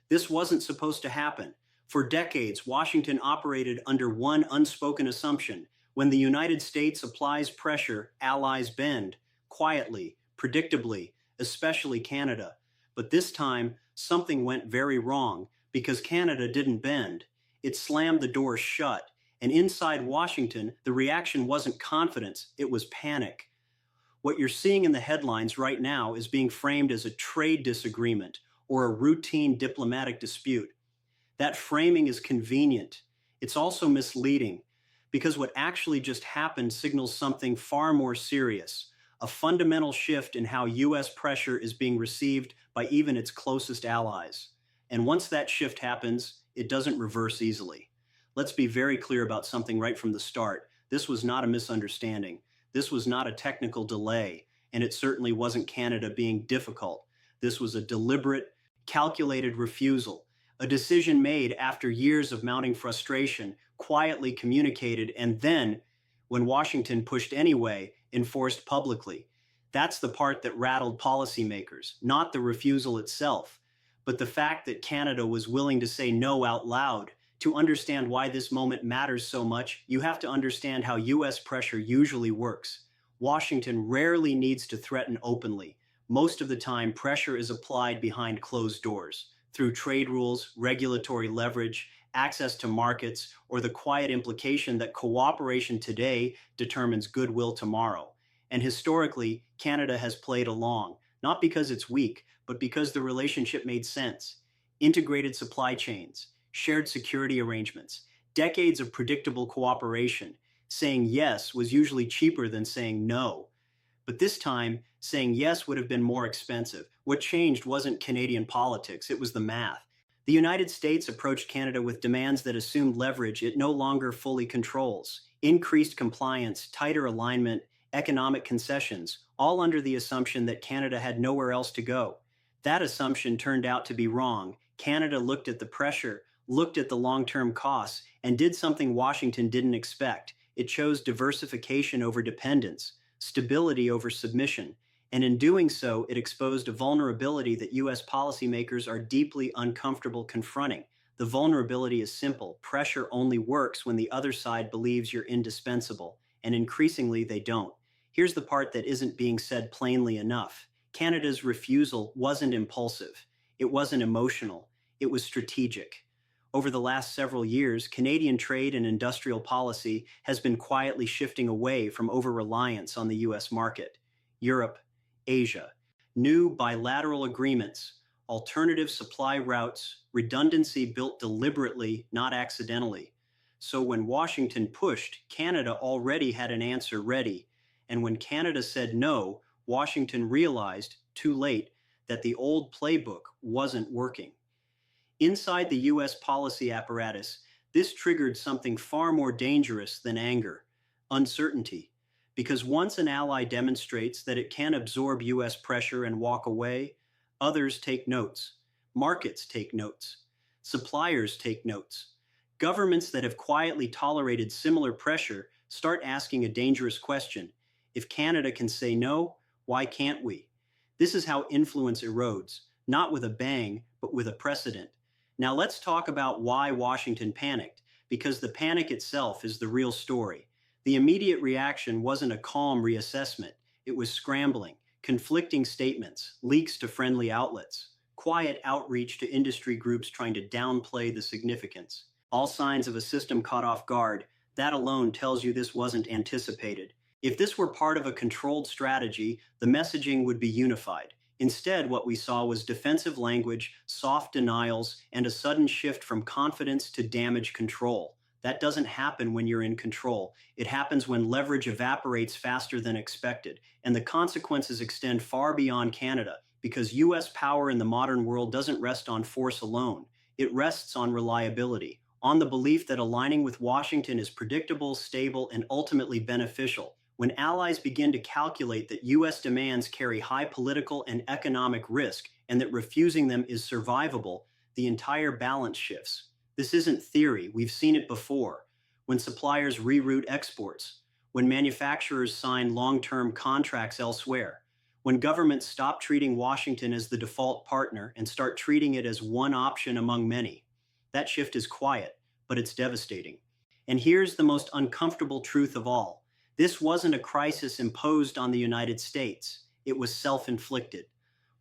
This wasn't supposed to happen. For decades, Washington operated under one unspoken assumption: when the United States applies pressure, allies bend, quietly, predictably, especially Canada. But this time, something went very wrong, because Canada didn't bend. It slammed the door shut, and inside Washington, the reaction wasn't confidence, it was panic. What you're seeing in the headlines right now is being framed as a trade disagreement or a routine diplomatic dispute. That framing is convenient. It's also misleading, because what actually just happened signals something far more serious: a fundamental shift in how US pressure is being received by even its closest allies. And once that shift happens, it doesn't reverse easily. Let's be very clear about something right from the start. This was not a misunderstanding. This was not a technical delay, and it certainly wasn't Canada being difficult. This was a deliberate, calculated refusal, a decision made after years of mounting frustration, quietly communicated, and then, when Washington pushed anyway, enforced publicly. That's the part that rattled policymakers, not the refusal itself, but the fact that Canada was willing to say no out loud. To understand why this moment matters so much, you have to understand how US pressure usually works. Washington rarely needs to threaten openly. Most of the time, pressure is applied behind closed doors, through trade rules, regulatory leverage, access to markets, or the quiet implication that cooperation today determines goodwill tomorrow. And historically, Canada has played along, not because it's weak, but because the relationship made sense. Integrated supply chains, shared security arrangements, decades of predictable cooperation. Saying yes was usually cheaper than saying no. But this time, saying yes would have been more expensive. What changed wasn't Canadian politics, it was the math. The United States approached Canada with demands that assumed leverage it no longer fully controls: increased compliance, tighter alignment, economic concessions, all under the assumption that Canada had nowhere else to go. That assumption turned out to be wrong. Canada looked at the pressure, looked at the long-term costs, and did something Washington didn't expect. It chose diversification over dependence, stability over submission, and in doing so, it exposed a vulnerability that US policymakers are deeply uncomfortable confronting. The vulnerability is simple: pressure only works when the other side believes you're indispensable, and increasingly they don't. Here's the part that isn't being said plainly enough. Canada's refusal wasn't impulsive. It wasn't emotional. It was strategic. Over the last several years, Canadian trade and industrial policy has been quietly shifting away from over-reliance on the US market. Europe, Asia, new bilateral agreements, alternative supply routes, redundancy built deliberately, not accidentally. So when Washington pushed, Canada already had an answer ready. And when Canada said no, Washington realized, too late, that the old playbook wasn't working. Inside the US policy apparatus, this triggered something far more dangerous than anger: uncertainty. Because once an ally demonstrates that it can absorb US pressure and walk away, others take notes. Markets take notes. Suppliers take notes. Governments that have quietly tolerated similar pressure start asking a dangerous question: if Canada can say no, why can't we? This is how influence erodes, not with a bang, but with a precedent. Now let's talk about why Washington panicked, because the panic itself is the real story. The immediate reaction wasn't a calm reassessment. It was scrambling, conflicting statements, leaks to friendly outlets, quiet outreach to industry groups trying to downplay the significance. All signs of a system caught off guard. That alone tells you this wasn't anticipated. If this were part of a controlled strategy, the messaging would be unified. Instead, what we saw was defensive language, soft denials, and a sudden shift from confidence to damage control. That doesn't happen when you're in control. It happens when leverage evaporates faster than expected, and the consequences extend far beyond Canada, because US power in the modern world doesn't rest on force alone. It rests on reliability, on the belief that aligning with Washington is predictable, stable, and ultimately beneficial. When allies begin to calculate that US demands carry high political and economic risk, and that refusing them is survivable, the entire balance shifts. This isn't theory, we've seen it before. When suppliers reroute exports, when manufacturers sign long-term contracts elsewhere, When governments stop treating Washington as the default partner and start treating it as one option among many. That shift is quiet, but it's devastating. And here's the most uncomfortable truth of all. This wasn't a crisis imposed on the United States. It was self-inflicted.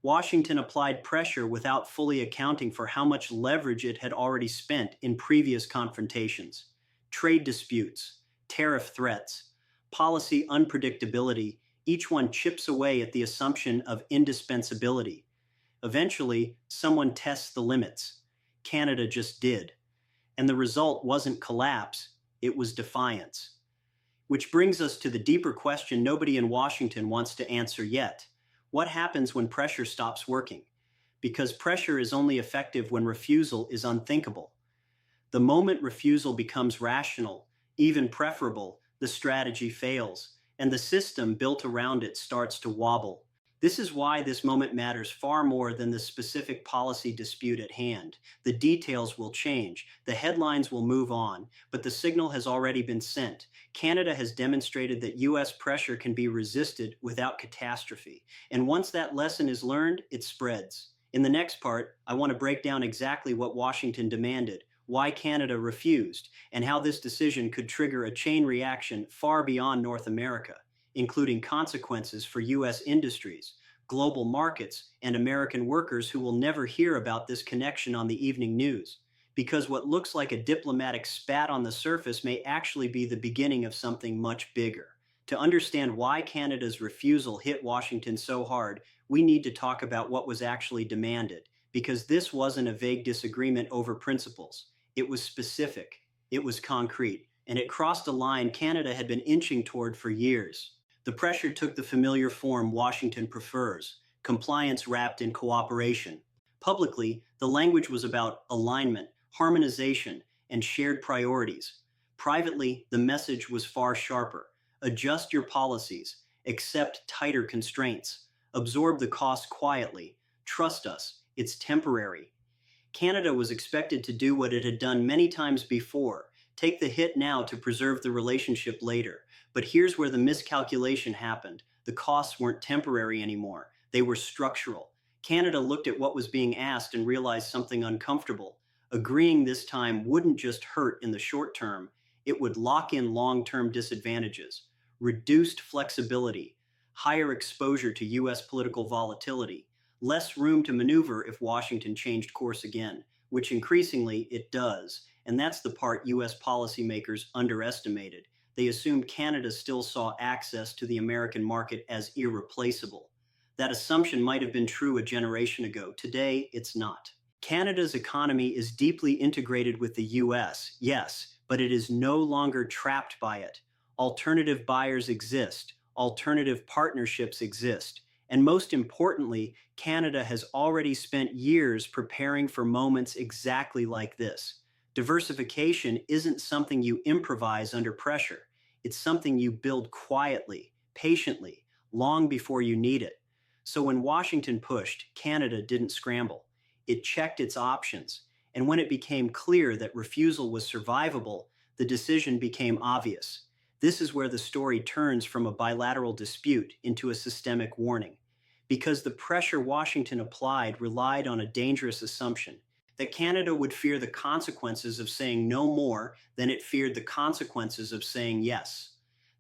Washington applied pressure without fully accounting for how much leverage it had already spent in previous confrontations. Trade disputes, tariff threats, policy unpredictability, each one chips away at the assumption of indispensability. Eventually, someone tests the limits. Canada just did. And the result wasn't collapse, it was defiance. Which brings us to the deeper question nobody in Washington wants to answer yet. What happens when pressure stops working? Because pressure is only effective when refusal is unthinkable. The moment refusal becomes rational, even preferable, the strategy fails, and the system built around it starts to wobble. This is why this moment matters far more than the specific policy dispute at hand. The details will change, the headlines will move on, but the signal has already been sent. Canada has demonstrated that US pressure can be resisted without catastrophe. And once that lesson is learned, it spreads. In the next part, I want to break down exactly what Washington demanded, why Canada refused, and how this decision could trigger a chain reaction far beyond North America, including consequences for US industries, global markets, and American workers who will never hear about this connection on the evening news. Because what looks like a diplomatic spat on the surface may actually be the beginning of something much bigger. To understand why Canada's refusal hit Washington so hard, we need to talk about what was actually demanded, because this wasn't a vague disagreement over principles. It was specific, it was concrete, and it crossed a line Canada had been inching toward for years. The pressure took the familiar form Washington prefers, compliance wrapped in cooperation. Publicly, the language was about alignment, harmonization, and shared priorities. Privately, the message was far sharper. Adjust your policies, accept tighter constraints, absorb the cost quietly, trust us, it's temporary. Canada was expected to do what it had done many times before, take the hit now to preserve the relationship later. But here's where the miscalculation happened. The costs weren't temporary anymore. They were structural. Canada looked at what was being asked and realized something uncomfortable. Agreeing this time wouldn't just hurt in the short term, it would lock in long-term disadvantages, reduced flexibility, higher exposure to US political volatility, less room to maneuver if Washington changed course again, which increasingly it does. And that's the part US policymakers underestimated. They assumed Canada still saw access to the American market as irreplaceable. That assumption might have been true a generation ago. Today, it's not. Canada's economy is deeply integrated with the US, yes, but it is no longer trapped by it. Alternative buyers exist, alternative partnerships exist, and most importantly, Canada has already spent years preparing for moments exactly like this. Diversification isn't something you improvise under pressure. It's something you build quietly, patiently, long before you need it. So when Washington pushed, Canada didn't scramble. It checked its options. And when it became clear that refusal was survivable, the decision became obvious. This is where the story turns from a bilateral dispute into a systemic warning. Because the pressure Washington applied relied on a dangerous assumption that Canada would fear the consequences of saying no more than it feared the consequences of saying yes.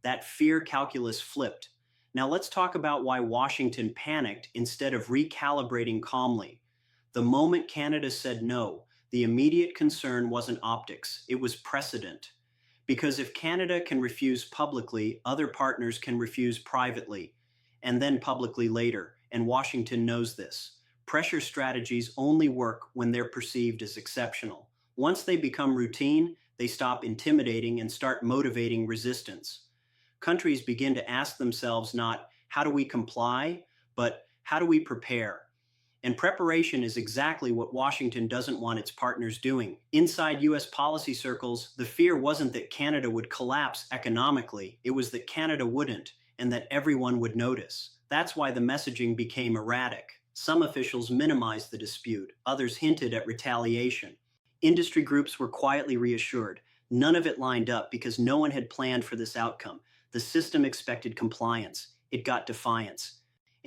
That fear calculus flipped. Now let's talk about why Washington panicked instead of recalibrating calmly. The moment Canada said no, the immediate concern wasn't optics, it was precedent. Because if Canada can refuse publicly, other partners can refuse privately, and then publicly later, and Washington knows this. Pressure strategies only work when they're perceived as exceptional. Once they become routine, they stop intimidating and start motivating resistance. Countries begin to ask themselves not, how do we comply, but how do we prepare? And preparation is exactly what Washington doesn't want its partners doing. Inside US policy circles, the fear wasn't that Canada would collapse economically, it was that Canada wouldn't, and that everyone would notice. That's why the messaging became erratic. Some officials minimized the dispute, others hinted at retaliation. Industry groups were quietly reassured. None of it lined up because no one had planned for this outcome. The system expected compliance. It got defiance.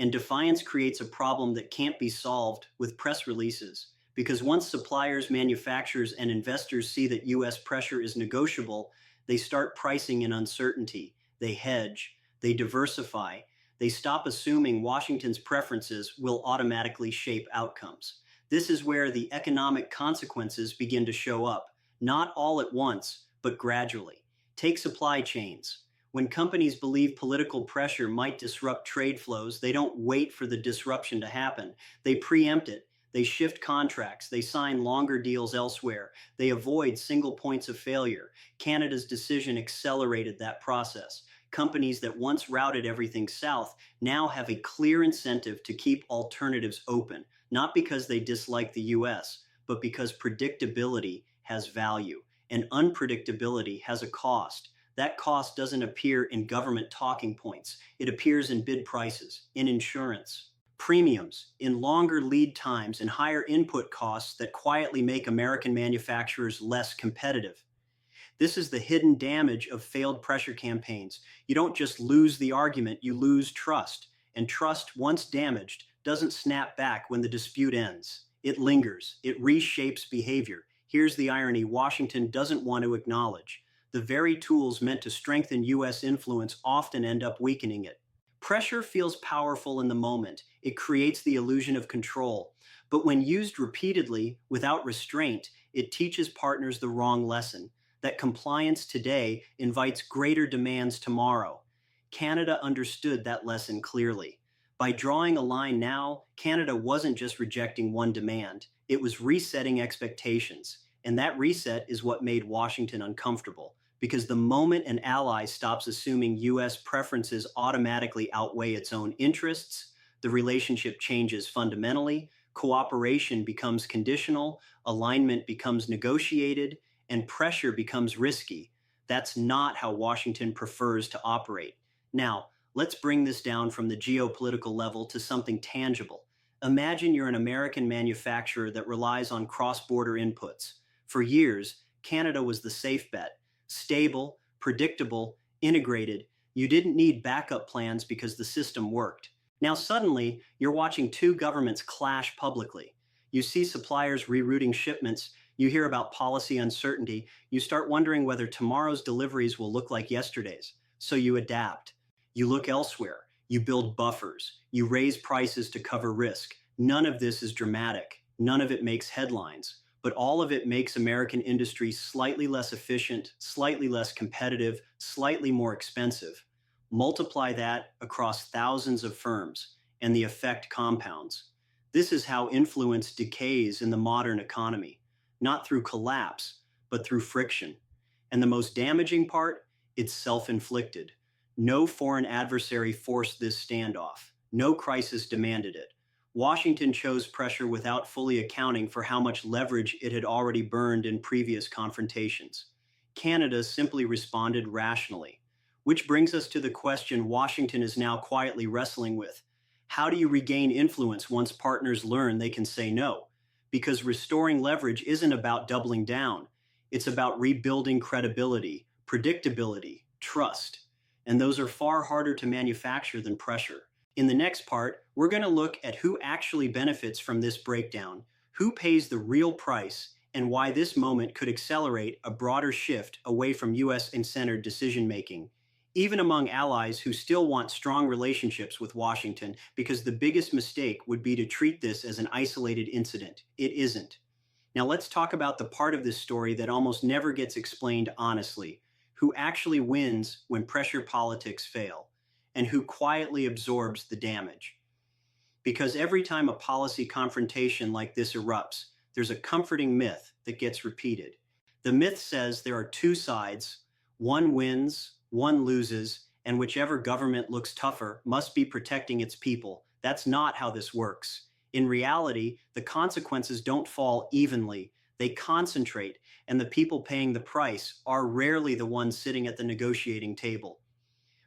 And defiance creates a problem that can't be solved with press releases. Because once suppliers, manufacturers, and investors see that US pressure is negotiable, they start pricing in uncertainty. They hedge, they diversify, they stop assuming Washington's preferences will automatically shape outcomes. This is where the economic consequences begin to show up, not all at once, but gradually. Take supply chains. When companies believe political pressure might disrupt trade flows, they don't wait for the disruption to happen. They preempt it. They shift contracts. They sign longer deals elsewhere. They avoid single points of failure. Canada's decision accelerated that process. Companies that once routed everything south now have a clear incentive to keep alternatives open, not because they dislike the US, but because predictability has value, and unpredictability has a cost. That cost doesn't appear in government talking points. It appears in bid prices, in insurance, premiums, in longer lead times, and higher input costs that quietly make American manufacturers less competitive. This is the hidden damage of failed pressure campaigns. You don't just lose the argument, you lose trust. And trust, once damaged, doesn't snap back when the dispute ends. It lingers, it reshapes behavior. Here's the irony Washington doesn't want to acknowledge. The very tools meant to strengthen US influence often end up weakening it. Pressure feels powerful in the moment. It creates the illusion of control. But when used repeatedly, without restraint, it teaches partners the wrong lesson, that compliance today invites greater demands tomorrow. Canada understood that lesson clearly. By drawing a line now, Canada wasn't just rejecting one demand, it was resetting expectations. And that reset is what made Washington uncomfortable. Because the moment an ally stops assuming US preferences automatically outweigh its own interests, the relationship changes fundamentally, cooperation becomes conditional, alignment becomes negotiated, and pressure becomes risky. That's not how Washington prefers to operate. Now, let's bring this down from the geopolitical level to something tangible. Imagine you're an American manufacturer that relies on cross-border inputs. For years, Canada was the safe bet. Stable, predictable, integrated. You didn't need backup plans because the system worked. Now suddenly, you're watching two governments clash publicly. You see suppliers rerouting shipments, you hear about policy uncertainty, you start wondering whether tomorrow's deliveries will look like yesterday's. So you adapt. You look elsewhere. You build buffers. You raise prices to cover risk. None of this is dramatic. None of it makes headlines. But all of it makes American industry slightly less efficient, slightly less competitive, slightly more expensive. Multiply that across thousands of firms, and the effect compounds. This is how influence decays in the modern economy, not through collapse, but through friction. And the most damaging part, it's self-inflicted. No foreign adversary forced this standoff. No crisis demanded it. Washington chose pressure without fully accounting for how much leverage it had already burned in previous confrontations. Canada simply responded rationally. Which brings us to the question Washington is now quietly wrestling with. How do you regain influence once partners learn they can say no? Because restoring leverage isn't about doubling down. It's about rebuilding credibility, predictability, trust. And those are far harder to manufacture than pressure. In the next part, we're going to look at who actually benefits from this breakdown, who pays the real price, and why this moment could accelerate a broader shift away from US-centered decision-making, even among allies who still want strong relationships with Washington, because the biggest mistake would be to treat this as an isolated incident. It isn't. Now let's talk about the part of this story that almost never gets explained honestly, who actually wins when pressure politics fail, and who quietly absorbs the damage. Because every time a policy confrontation like this erupts, there's a comforting myth that gets repeated. The myth says there are two sides, one wins, one loses, and whichever government looks tougher must be protecting its people. That's not how this works. In reality, the consequences don't fall evenly. They concentrate, and the people paying the price are rarely the ones sitting at the negotiating table.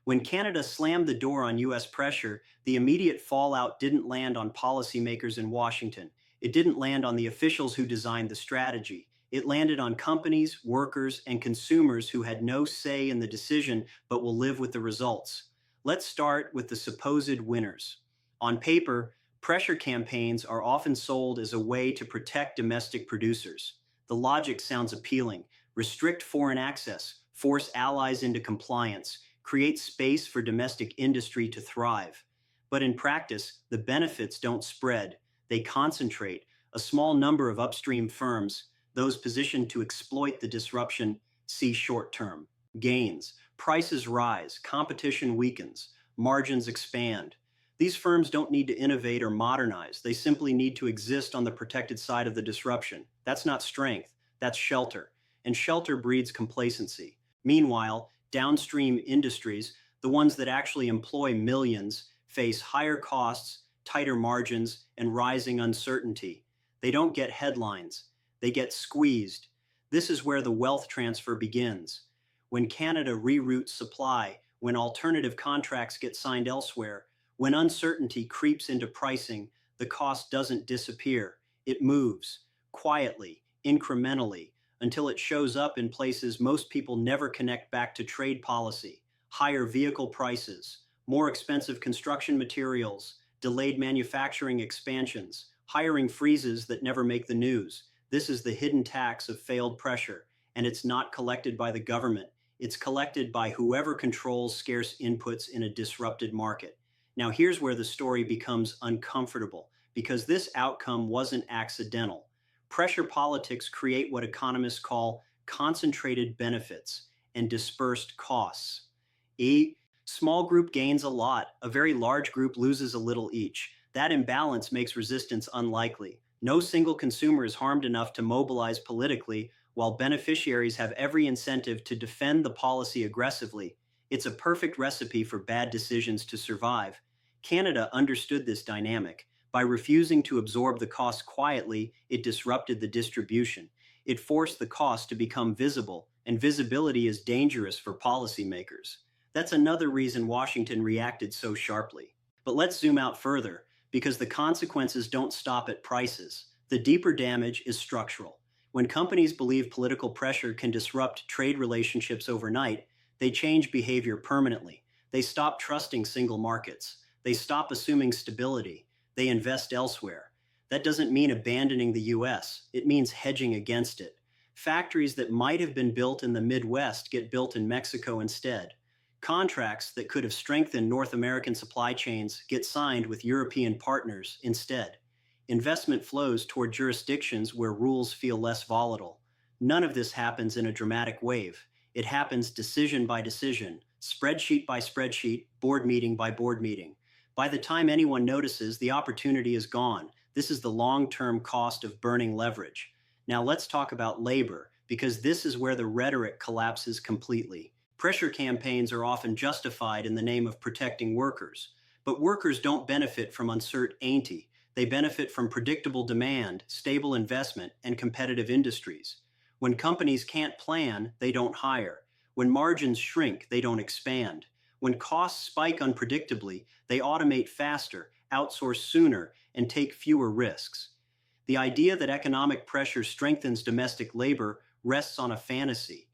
When Canada slammed the door on US pressure, the immediate fallout didn't land on policymakers in Washington. It didn't land on the officials who designed the strategy. It landed on companies, workers, and consumers who had no say in the decision but will live with the results. Let's start with the supposed winners. On paper, pressure campaigns are often sold as a way to protect domestic producers. The logic sounds appealing. Restrict foreign access, force allies into compliance, create space for domestic industry to thrive. But in practice, the benefits don't spread. They concentrate. A small number of upstream firms, those positioned to exploit the disruption, see short-term gains. Prices rise, competition weakens, margins expand. These firms don't need to innovate or modernize. They simply need to exist on the protected side of the disruption. That's not strength, that's shelter. And shelter breeds complacency. Meanwhile, downstream industries, the ones that actually employ millions, face higher costs, tighter margins, and rising uncertainty. They don't get headlines, they get squeezed. This is where the wealth transfer begins. When Canada reroutes supply, when alternative contracts get signed elsewhere, when uncertainty creeps into pricing, the cost doesn't disappear. It moves, quietly, incrementally, until it shows up in places most people never connect back to trade policy: higher vehicle prices, more expensive construction materials, delayed manufacturing expansions, hiring freezes that never make the news. This is the hidden tax of failed pressure, and it's not collected by the government. It's collected by whoever controls scarce inputs in a disrupted market. Now, here's where the story becomes uncomfortable, because this outcome wasn't accidental. Pressure politics create what economists call concentrated benefits and dispersed costs. A small group gains a lot, a very large group loses a little each. That imbalance makes resistance unlikely. No single consumer is harmed enough to mobilize politically, while beneficiaries have every incentive to defend the policy aggressively. It's a perfect recipe for bad decisions to survive. Canada understood this dynamic. By refusing to absorb the cost quietly, it disrupted the distribution. It forced the cost to become visible, and visibility is dangerous for policymakers. That's another reason Washington reacted so sharply. But let's zoom out further, because the consequences don't stop at prices. The deeper damage is structural. When companies believe political pressure can disrupt trade relationships overnight, they change behavior permanently. They stop trusting single markets. They stop assuming stability. They invest elsewhere. That doesn't mean abandoning the US. It means hedging against it. Factories that might have been built in the Midwest get built in Mexico instead. Contracts that could have strengthened North American supply chains get signed with European partners instead. Investment flows toward jurisdictions where rules feel less volatile. None of this happens in a dramatic wave. It happens decision by decision, spreadsheet by spreadsheet, board meeting by board meeting. By the time anyone notices, the opportunity is gone. This is the long-term cost of burning leverage. Now let's talk about labor, because this is where the rhetoric collapses completely. Pressure campaigns are often justified in the name of protecting workers. But workers don't benefit from uncertainty. They benefit from predictable demand, stable investment, and competitive industries. When companies can't plan, they don't hire. When margins shrink, they don't expand. When costs spike unpredictably, they automate faster, outsource sooner, and take fewer risks. The idea that economic pressure strengthens domestic labor rests on a fantasy,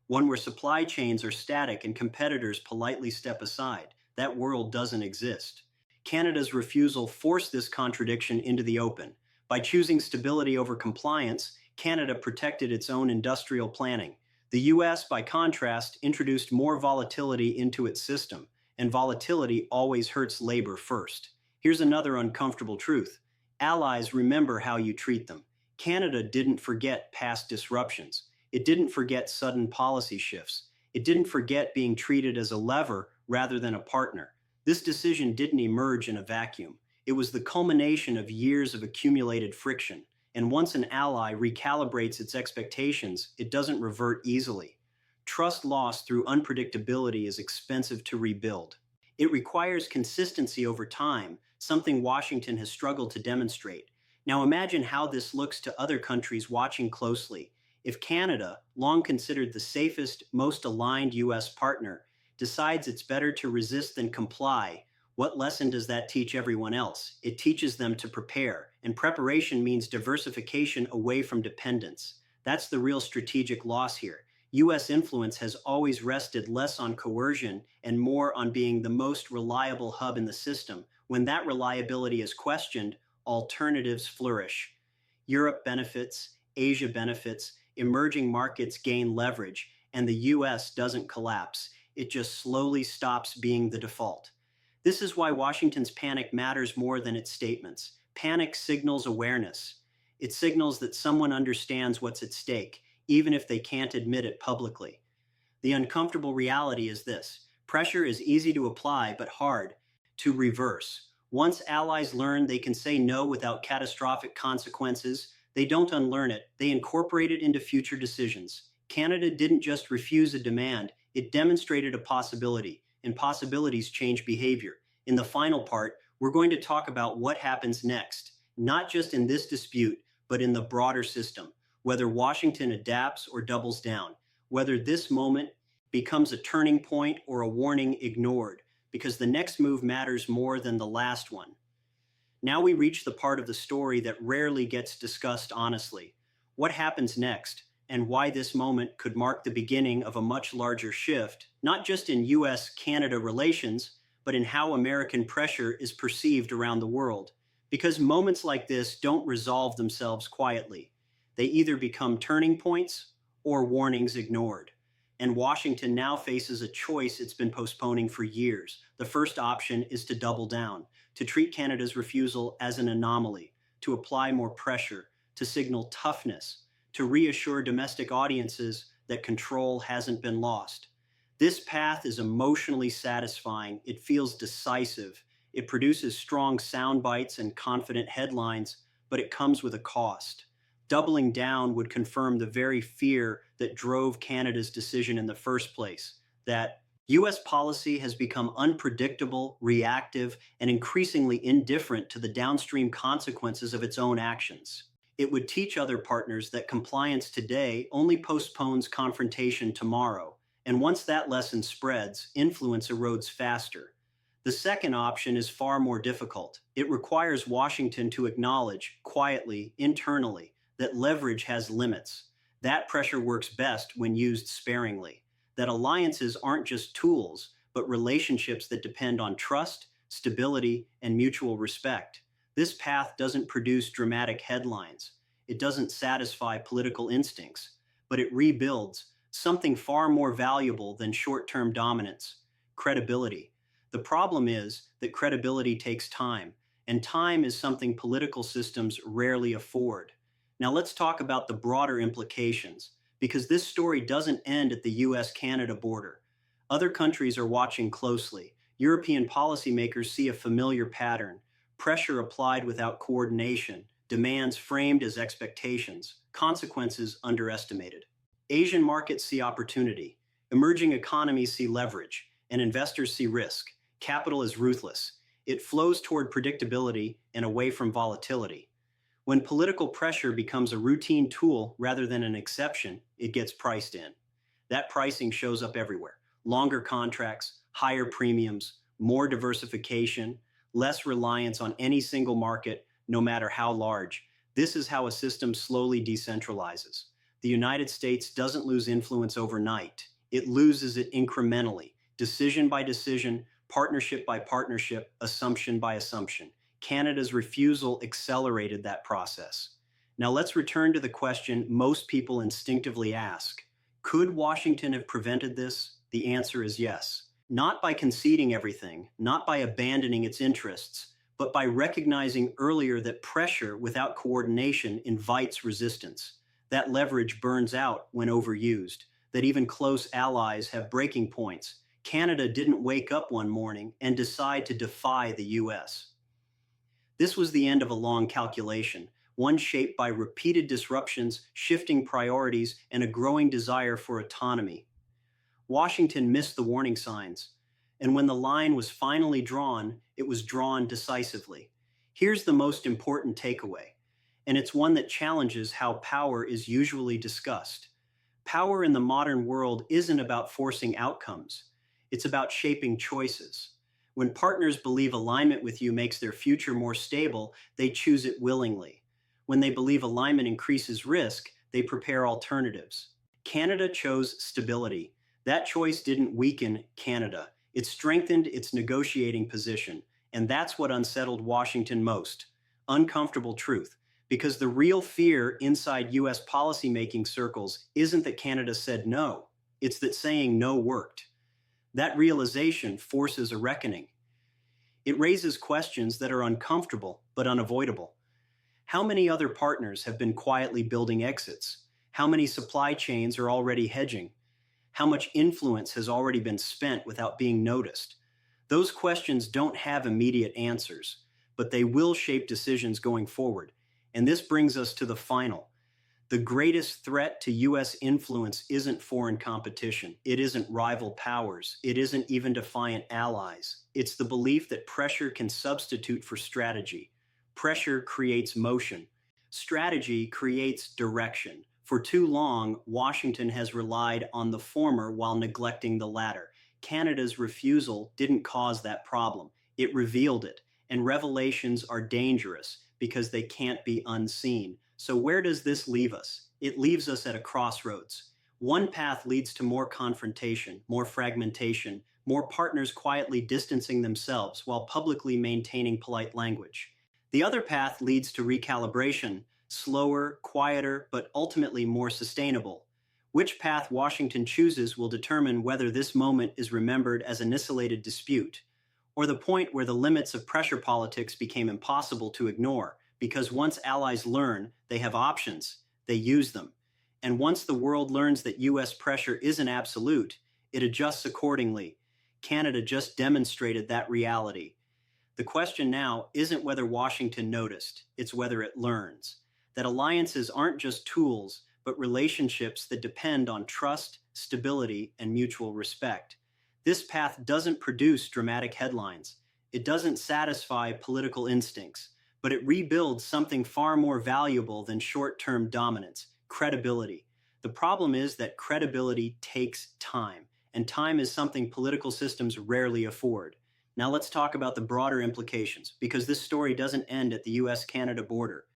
one where supply chains are static and competitors politely step aside. That world doesn't exist. Canada's refusal forced this contradiction into the open. By choosing stability over compliance, Canada protected its own industrial planning. The US, by contrast, introduced more volatility into its system, and volatility always hurts labor first. Here's another uncomfortable truth. Allies remember how you treat them. Canada didn't forget past disruptions. It didn't forget sudden policy shifts. It didn't forget being treated as a lever rather than a partner. This decision didn't emerge in a vacuum. It was the culmination of years of accumulated friction. And once an ally recalibrates its expectations, it doesn't revert easily. Trust lost through unpredictability is expensive to rebuild. It requires consistency over time, something Washington has struggled to demonstrate. Now imagine how this looks to other countries watching closely. If Canada, long considered the safest, most aligned US partner, decides it's better to resist than comply, what lesson does that teach everyone else? It teaches them to prepare, and preparation means diversification away from dependence. That's the real strategic loss here. US influence has always rested less on coercion and more on being the most reliable hub in the system. When that reliability is questioned, alternatives flourish. Europe benefits, Asia benefits, emerging markets gain leverage, and the US doesn't collapse. It just slowly stops being the default. This is why Washington's panic matters more than its statements. Panic signals awareness. It signals that someone understands what's at stake, even if they can't admit it publicly. The uncomfortable reality is this: pressure is easy to apply, but hard to reverse. Once allies learn they can say no without catastrophic consequences, they don't unlearn it, they incorporate it into future decisions. Canada didn't just refuse a demand, it demonstrated a possibility, and possibilities change behavior. In the final part, we're going to talk about what happens next, not just in this dispute, but in the broader system, whether Washington adapts or doubles down, whether this moment becomes a turning point or a warning ignored, because the next move matters more than the last one. Now we reach the part of the story that rarely gets discussed honestly. What happens next, and why this moment could mark the beginning of a much larger shift, not just in US-Canada relations, but in how American pressure is perceived around the world. Because moments like this don't resolve themselves quietly. They either become turning points or warnings ignored. And Washington now faces a choice it's been postponing for years. The first option is to double down, to treat Canada's refusal as an anomaly, to apply more pressure, to signal toughness, to reassure domestic audiences that control hasn't been lost. This path is emotionally satisfying. It feels decisive. It produces strong sound bites and confident headlines, but it comes with a cost. Doubling down would confirm the very fear that drove Canada's decision in the first place, that US policy has become unpredictable, reactive, and increasingly indifferent to the downstream consequences of its own actions. It would teach other partners that compliance today only postpones confrontation tomorrow, and once that lesson spreads, influence erodes faster. The second option is far more difficult. It requires Washington to acknowledge, quietly, internally, that leverage has limits. That pressure works best when used sparingly. That alliances aren't just tools, but relationships that depend on trust, stability, and mutual respect. This path doesn't produce dramatic headlines. It doesn't satisfy political instincts, but it rebuilds something far more valuable than short-term dominance: credibility. The problem is that credibility takes time, and time is something political systems rarely afford. Now let's talk about the broader implications, because this story doesn't end at the US-Canada border. Other countries are watching closely. European policymakers see a familiar pattern: pressure applied without coordination, demands framed as expectations, consequences underestimated. Asian markets see opportunity, emerging economies see leverage, and investors see risk. Capital is ruthless. It flows toward predictability and away from volatility. When political pressure becomes a routine tool rather than an exception, it gets priced in. That pricing shows up everywhere: longer contracts, higher premiums, more diversification, less reliance on any single market, no matter how large. This is how a system slowly decentralizes. The United States doesn't lose influence overnight. It loses it incrementally, decision by decision, partnership by partnership, assumption by assumption. Canada's refusal accelerated that process. Now let's return to the question most people instinctively ask: could Washington have prevented this? The answer is yes. Not by conceding everything, not by abandoning its interests, but by recognizing earlier that pressure without coordination invites resistance. That leverage burns out when overused, that even close allies have breaking points. Canada didn't wake up one morning and decide to defy the US. This was the end of a long calculation, one shaped by repeated disruptions, shifting priorities, and a growing desire for autonomy. Washington missed the warning signs, and when the line was finally drawn, it was drawn decisively. Here's the most important takeaway, and it's one that challenges how power is usually discussed. Power in the modern world isn't about forcing outcomes. It's about shaping choices. When partners believe alignment with you makes their future more stable, they choose it willingly. When they believe alignment increases risk, they prepare alternatives. Canada chose stability. That choice didn't weaken Canada. It strengthened its negotiating position. And that's what unsettled Washington most. Uncomfortable truth. Because the real fear inside US policymaking circles isn't that Canada said no, it's that saying no worked. That realization forces a reckoning. It raises questions that are uncomfortable but unavoidable. How many other partners have been quietly building exits? How many supply chains are already hedging? How much influence has already been spent without being noticed? Those questions don't have immediate answers, but they will shape decisions going forward. And this brings us to the final. The greatest threat to US influence isn't foreign competition. It isn't rival powers. It isn't even defiant allies. It's the belief that pressure can substitute for strategy. Pressure creates motion. Strategy creates direction. For too long, Washington has relied on the former while neglecting the latter. Canada's refusal didn't cause that problem. It revealed it. And revelations are dangerous because they can't be unseen. So where does this leave us? It leaves us at a crossroads. One path leads to more confrontation, more fragmentation, more partners quietly distancing themselves while publicly maintaining polite language. The other path leads to recalibration, slower, quieter, but ultimately more sustainable. Which path Washington chooses will determine whether this moment is remembered as an isolated dispute, or the point where the limits of pressure politics became impossible to ignore, because once allies learn they have options, they use them. And once the world learns that US pressure isn't absolute, it adjusts accordingly. Canada just demonstrated that reality. The question now isn't whether Washington noticed, it's whether it learns. That alliances aren't just tools, but relationships that depend on trust, stability, and mutual respect. This path doesn't produce dramatic headlines. It doesn't satisfy political instincts, but it rebuilds something far more valuable than short-term dominance: credibility. The problem is that credibility takes time, and time is something political systems rarely afford. Now let's talk about the broader implications, because this story doesn't end at the US-Canada border.